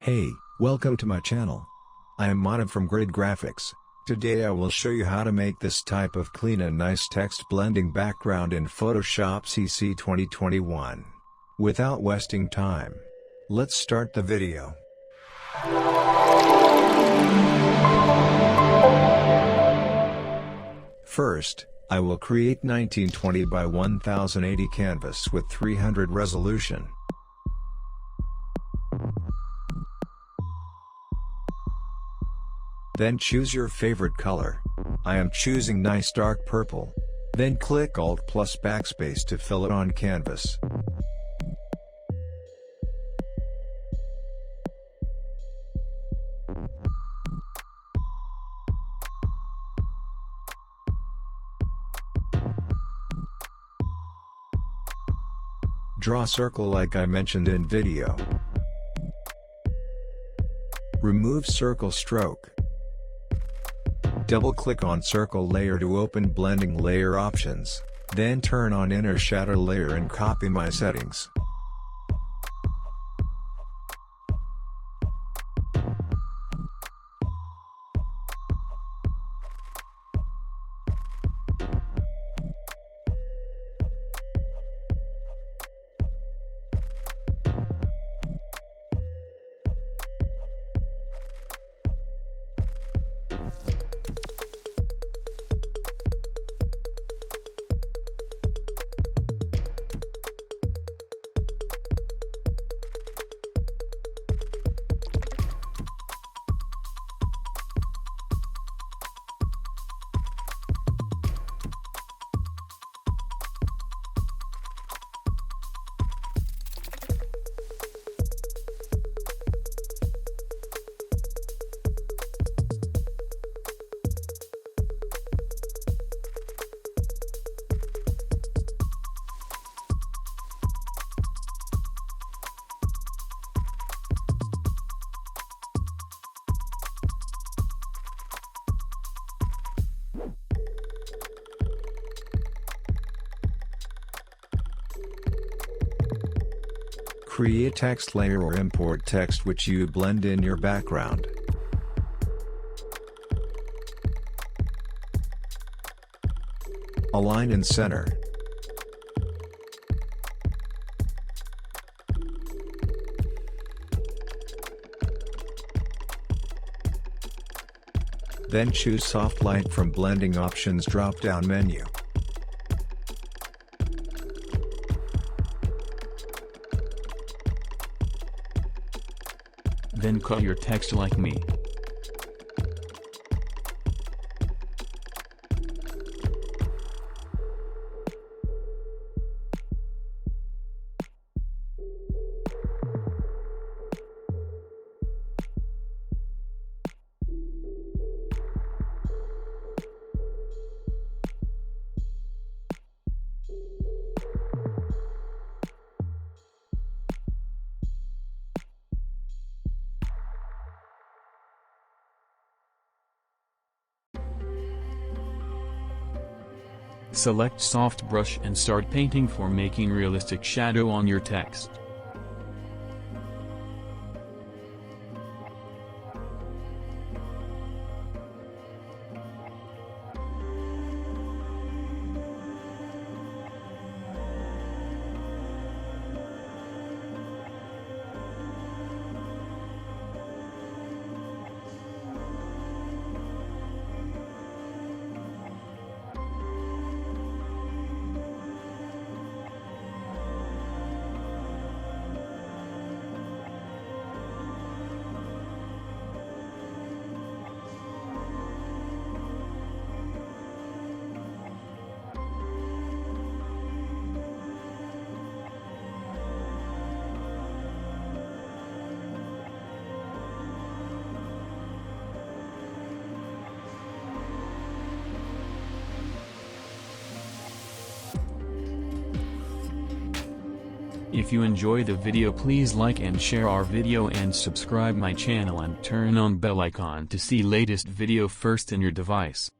Hey, welcome to my channel. I am Manav from Grid Graphics. Today I will show you how to make this type of clean and nice text blending background in Photoshop CC 2021. Without wasting time, let's start the video. First, I will create 1920 by 1080 canvas with 300 resolution. Then choose your favorite color. I am choosing nice dark purple. Then click Alt plus backspace to fill it on canvas. Draw circle like I mentioned in video. Remove circle stroke. Double-click on circle layer to open blending layer options, then turn on inner shadow layer and copy my settings. Create text layer or import text which you blend in your background. Align in center. Then choose soft light from blending options drop-down menu. Then cut your text like me. Select soft brush and start painting for making realistic shadow on your text. If you enjoy the video, please like and share our video and subscribe my channel and turn on bell icon to see latest video first in your device.